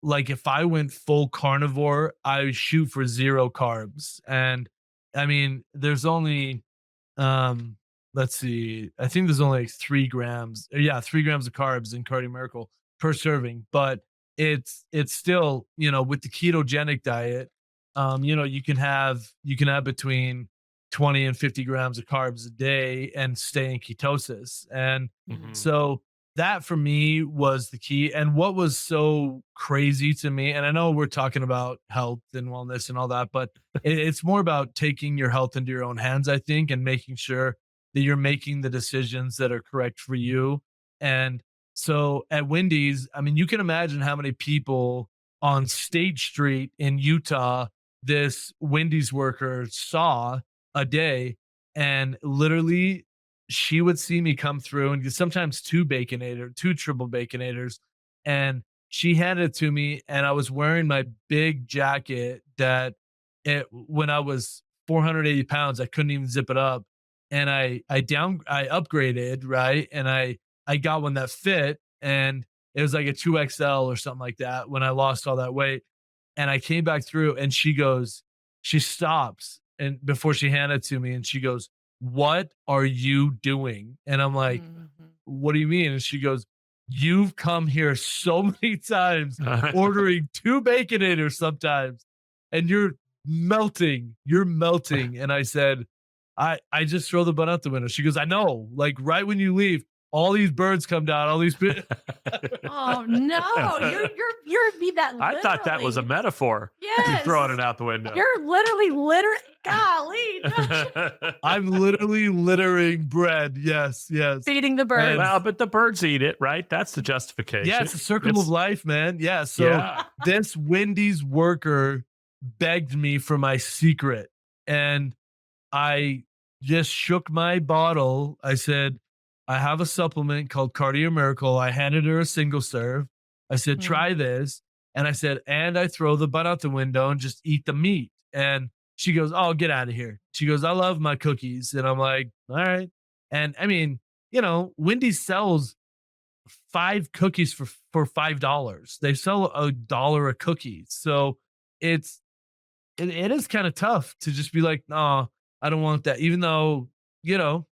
like if I went full carnivore, I would shoot for zero carbs. And I mean, there's only um, let's see. I think there's only like 3 grams. Yeah, 3 grams of carbs in Cardio Miracle per serving, but it's still, with the ketogenic diet, you can have between 20 and 50 grams of carbs a day and stay in ketosis. And Mhm. so that for me was the key. And what was so crazy to me, and I know we're talking about health and wellness and all that, but it's more about taking your health into your own hands, I think, and making sure that you're making the decisions that are correct for you. And so at Wendy's, I mean, you can imagine how many people on State Street in Utah this Wendy's worker saw a day. And literally, she would see me come through and get sometimes two triple baconators. And she handed it to me, and I was wearing my big jacket that when I was 480 pounds, I couldn't even zip it up. And I upgraded, right? And I got one that fit, and it was like a 2XL or something like that when I lost all that weight. And I came back through, and she stops and before she handed it to me, and she goes, "What are you doing?" And I'm like, Mhm. "What do you mean?" And she goes, "You've come here so many times ordering 2 Baconators sometimes, and you're melting." And I said, I just throw the bun out the window." She goes, "I know, like, right when you leave, all these birds come down, all these Oh no, you're be that I thought that was a literally. metaphor. You Yes. throwing it out the window. You're literally golly, I'm literally littering bread. Yes, yes. feeding the birds. Well, but the birds eat it, right? That's the justification. Yeah, it's a circle of It's- life, man. Yeah. So Yeah. this Wendy's worker begged me for my secret, and I just shook my bottle. I said, "I have a supplement called Cardio Miracle." I handed her a single serve. I said, Mhm. "Try this." And I said, "And I throw the bun out the window and just eat the meat." And she goes, "Oh, get out of here." She goes, "I love my cookies." And I'm like, "All right." And I mean, Wendy's sells 5 cookies for $5. They sell $1 a cookie. So it's it is kind of tough to just be like, "No, I don't want that." Even though,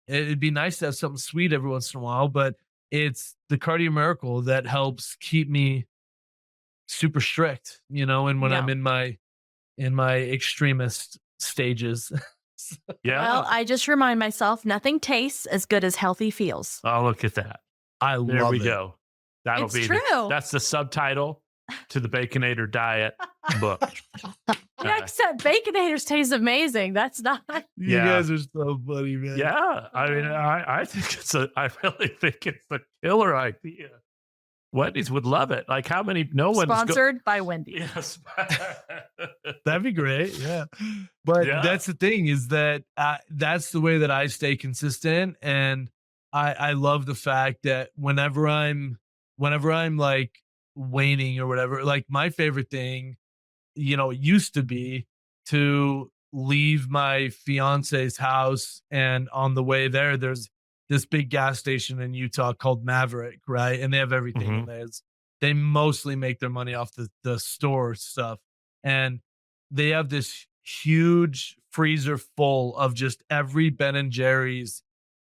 it'd be nice to have something sweet every once in a while, but it's the Cardio Miracle that helps keep me super strict, and when I'm Yeah. in my extremist stages. Yeah. Well, I just remind myself nothing tastes as good as healthy feels. Oh, look at that. I There love we it. go. That'll It's be true. that's the subtitle to the Baconator diet book. Yeah, except Baconators taste amazing. That's not. You Yeah. guys are so funny, man. Yeah. I mean, I think I really think it's a killer idea. Wendy's would love it. Like how many no one's Sponsored by Wendy's. Yes. That'd be great. Yeah. But Yeah. that's the thing, is that that's the way that I stay consistent. And I love the fact that whenever I'm like waning or whatever, like my favorite thing, used to be to leave my fiance's house. And on the way there's this big gas station in Utah called Maverick, right? And they have everything in Mhm. there. They mostly make their money off the store stuff. And they have this huge freezer full of just every Ben and Jerry's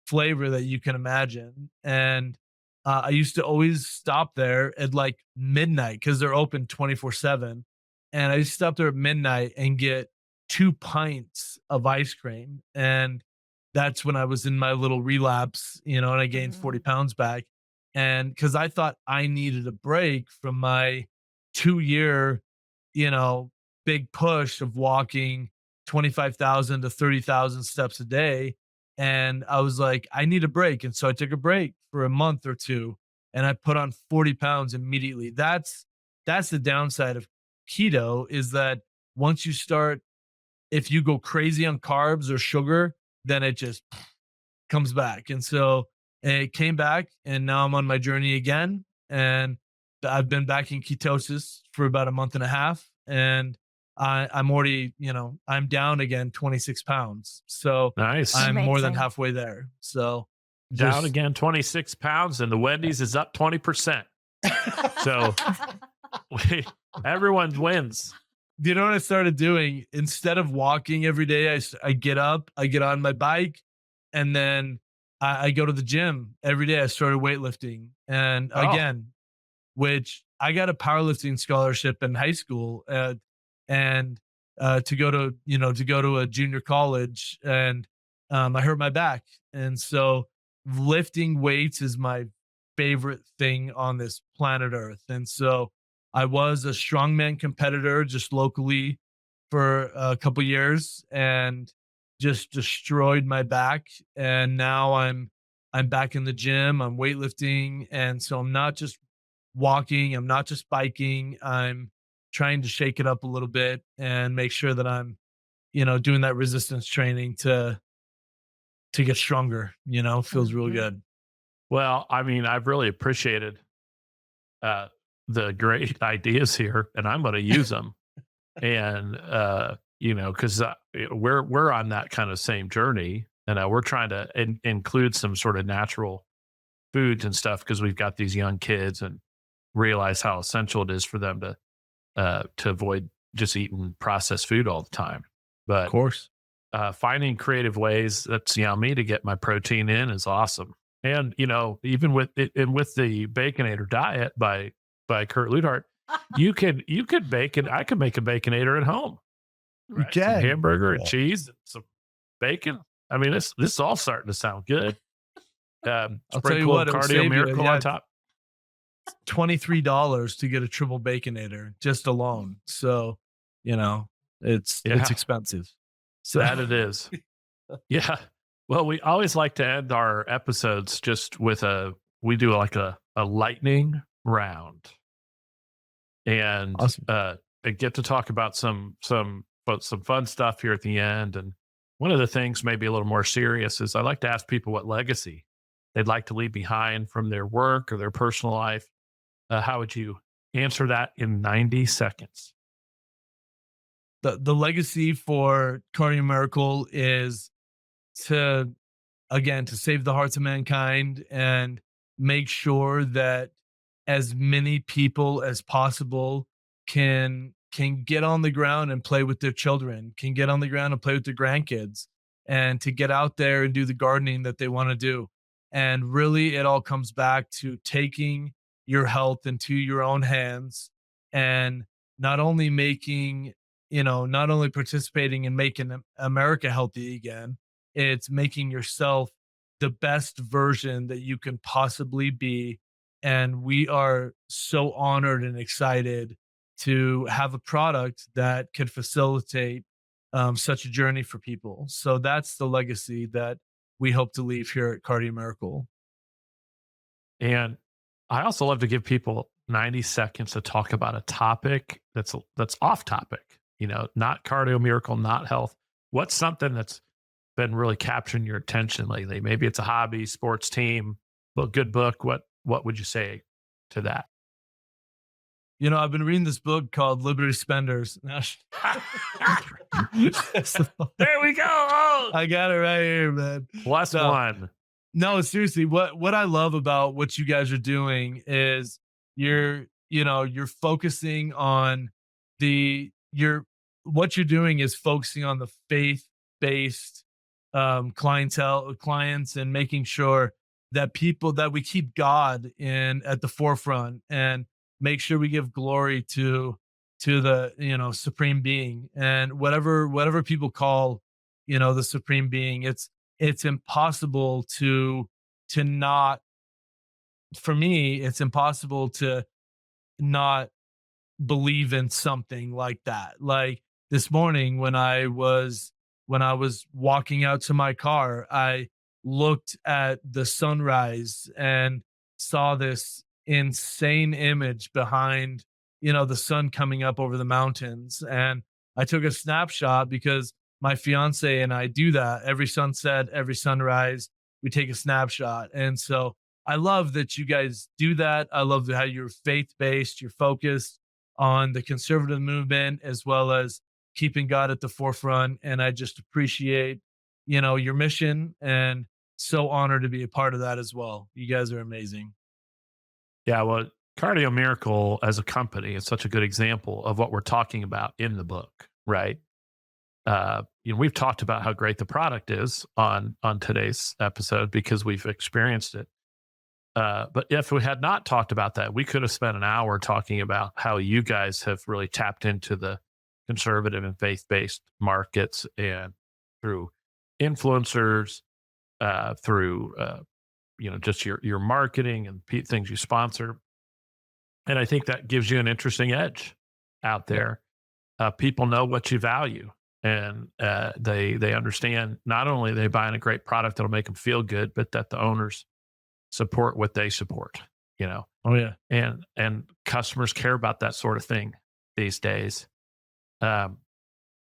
flavor that you can imagine. And I used to always stop there at like midnight because they're open 24/7. And I used to stop there at midnight and get 2 pints of ice cream. And that's when I was in my little relapse, and I gained 40 Mhm. pounds back. And because I thought I needed a break from my 2 year, you know, big push of walking 25,000 to 30,000 steps a day. And I was like, I need a break. And so I took a break for a month or two, and I put on 40 pounds immediately. That's the downside of keto, is that once you start, if you go crazy on carbs or sugar, then it just comes back. And so it came back, and now I'm on my journey again. And I've been back in ketosis for about a month and a half. And I'm already, I'm down again 26 pounds. So Nice. I'm more than Amazing. halfway there. So Down just again 26 pounds, and the Wendy's is up 20%. So everyone wins. you know what I started doing? Instead of walking every day, I get up, I get on my bike, and then I go to the gym every day. I started weightlifting. And Oh, again, which I got a powerlifting scholarship in high school, and to go to a junior college, and I hurt my back, and so lifting weights is my favorite thing on this planet Earth, and so I was a strongman competitor just locally for a couple years and just destroyed my back, and now I'm back in the gym, I'm weightlifting, and so I'm not just walking, I'm not just biking, I'm trying to shake it up a little bit and make sure that I'm, doing that resistance training to get stronger, feels real Mhm. good. well, I mean, I've really appreciated uh, the great ideas here, and I'm going to use them. And because we're on that kind of same journey, and we're trying to include some sort of natural foods and stuff because we've got these young kids and realize how essential it is for them to avoid just eating processed food all the time. Of But course. finding creative ways that's yummy to get my protein in is awesome. And even with it, and with the Baconator diet by Kurt Luthart, you could bacon. I could make a Baconator at home, You right? Some can. hamburger and Yeah. cheese, and some bacon. I mean, this is all starting to sound good. I'll tell you Sprinkle of what, it will Cardio save you, Miracle yeah, on top. $23 to get a triple baconator just alone. So, it's Yeah, expensive. So that it is. Yeah. Well, we always like to end our episodes just with we do like a lightning round, and awesome. I get to talk about some fun stuff here at the end. And one of the things maybe a little more serious is I like to ask people what legacy they'd like to leave behind from their work or their personal life. How would you answer that in 90 seconds? The legacy for Cardio Miracle is to to save the hearts of mankind and make sure that as many people as possible can get on the ground and play with their children, can get on the ground and play with their grandkids, and to get out there and do the gardening that they want to do. And really it all comes back to taking your health into your own hands, and not only making, not only participating in making America healthy again, it's making yourself the best version that you can possibly be. And we are so honored and excited to have a product that could facilitate such a journey for people. So that's the legacy that we hope to leave here at Cardio Miracle. And I also love to give people 90 seconds to talk about a topic that's off topic, not Cardio Miracle, not health. What's something that's been really capturing your attention lately? Maybe it's a hobby, sports team, good book. What would you say to that? I've been reading this book called Liberty Spenders. That's the- There we go. Oh, I got it right here, man. plus So, one. no, seriously, what I love about what you guys are doing is you're focusing on you're what you're doing is focusing on the faith-based clients, and making sure that we keep God in at the forefront, and make sure we give glory to the, supreme being, and whatever people call, the supreme being. It's impossible to not for me, it's impossible to not believe in something like that. Like this morning when I was walking out to my car, I looked at the sunrise and saw this insane image behind, the sun coming up over the mountains. And I took a snapshot because my fiance and I do that every sunset, every sunrise. We take a snapshot. And so I love that you guys do that. I love how you're faith based, you're focused on the conservative movement as well as keeping God at the forefront. And I just appreciate, your mission, and so honored to be a part of that as well. You guys are amazing. Yeah, well, Cardio Miracle as a company is such a good example of what we're talking about in the book, right? We've talked about how great the product is on today's episode because we've experienced it. But if we had not talked about that, we could have spent an hour talking about how you guys have really tapped into the conservative and faith-based markets, and through influencers, through just your marketing and things you sponsor. And I think that gives you an interesting edge out there. People know what you value, and they understand not only are they buying a great product that'll make them feel good, but that the owners support what they support. Oh yeah. And customers care about that sort of thing these days. So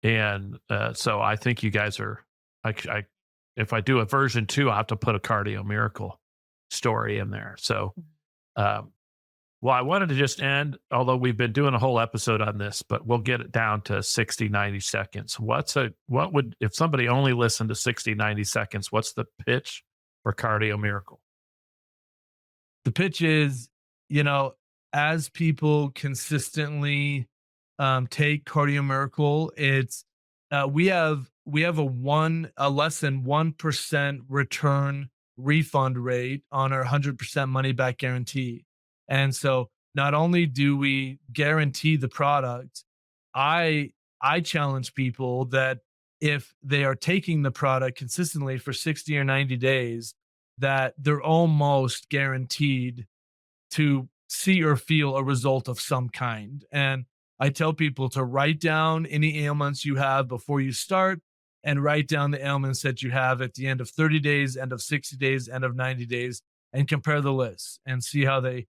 I think you guys are. If I do a version 2, I have to put a Cardio Miracle story in there. So, well, I wanted to just end, although we've been doing a whole episode on this, but we'll get it down to 60, 90 seconds. If somebody only listened to 60, 90 seconds, what's the pitch for Cardio Miracle? The pitch is, as people consistently take Cardio Miracle, it's we have a less than 1% return refund rate on our 100% money back guarantee. And so not only do we guarantee the product, I challenge people that if they are taking the product consistently for 60 or 90 days, that they're almost guaranteed to see or feel a result of some kind. And I tell people to write down any ailments you have before you start, and write down the ailments that you have at the end of 30 days, end of 60 days, end of 90 days, and compare the lists and see how they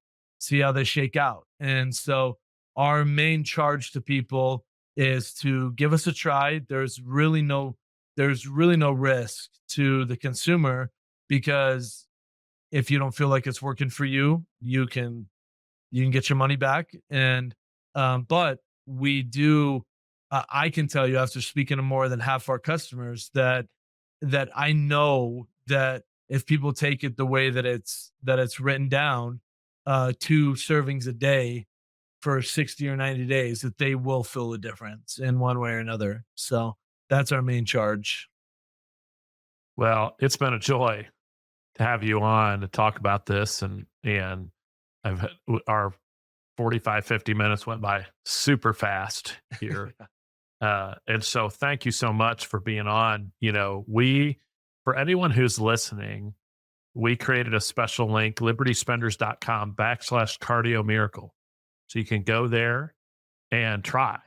shake out. And so our main charge to people is to give us a try. There's really no risk to the consumer, because if you don't feel like it's working for you, you can get your money back. And but we do. I can tell you, after speaking to more than half our customers, that I know that if people take it the way that it's written down, 2 servings a day for 60 or 90 days, that they will feel a difference in one way or another. So that's our main charge. Well, it's been a joy to have you on to talk about this, and our 45, 50 minutes went by super fast here. And so thank you so much for being on. For anyone who's listening, we created a special link, libertyspenders.com/Cardio Miracle. So you can go there and try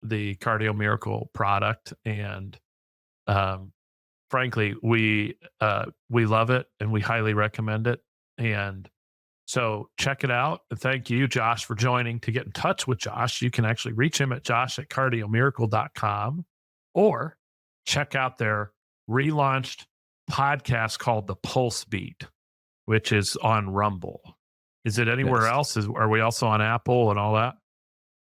the Cardio Miracle product. And frankly, we love it, and we highly recommend it. And so check it out. And thank you, Josh, for joining. To get in touch with Josh, you can actually reach him at josh@cardiomiracle.com, or check out their relaunched podcast called The Pulse Beat, which is on Rumble. Is it anywhere else? Are we also on Apple and all that?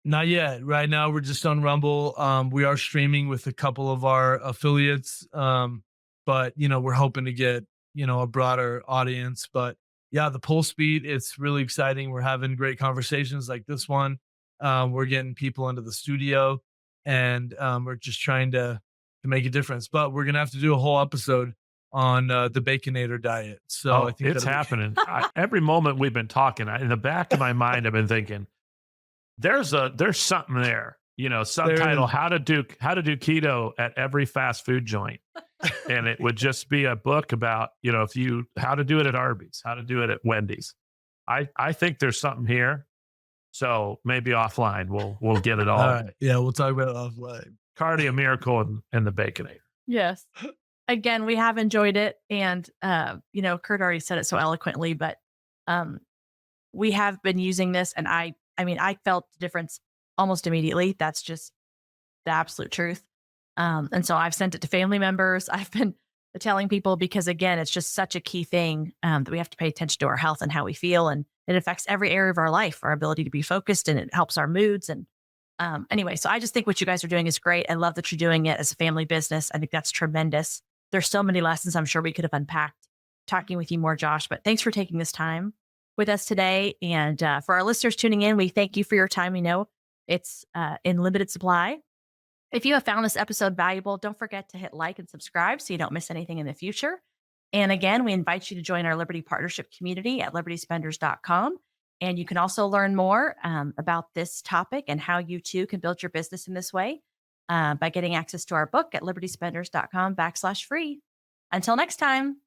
Not yet. Right now, we're just on Rumble. We are streaming with a couple of our affiliates, but we're hoping to get a broader audience. But yeah, the Pulse Beat, it's really exciting. We're having great conversations like this one. We're getting people into the studio, and we're just trying to make a difference. But we're gonna have to do a whole episode on the Baconator diet. So I think it's happening. Every moment we've been talking, in the back of my mind, I've been thinking, there's something there. Subtitle: How to do keto at every fast food joint. And it would just be a book about, how to do it at Arby's, how to do it at Wendy's. I think there's something here. So maybe offline, we'll get it all. All right. Yeah, we'll talk about it offline. Cardio Miracle and the Baconator. Yes. Again, we have enjoyed it. And, Kurt already said it so eloquently, but we have been using this. And I felt the difference almost immediately. That's just the absolute truth. And so I've sent it to family members. I've been telling people, because again, it's just such a key thing that we have to pay attention to our health and how we feel. And it affects every area of our life, our ability to be focused, and it helps our moods. And Anyway, so I just think what you guys are doing is great. I love that you're doing it as a family business. I think that's tremendous. There's so many lessons I'm sure we could have unpacked talking with you more, Josh, but thanks for taking this time with us today. And for our listeners tuning in, we thank you for your time. We know it's in limited supply. If you have found this episode valuable, don't forget to hit like and subscribe so you don't miss anything in the future. And again, we invite you to join our Liberty Partnership community at libertyspenders.com. And you can also learn more about this topic and how you too can build your business in this way by getting access to our book at libertyspenders.com/free. Until next time.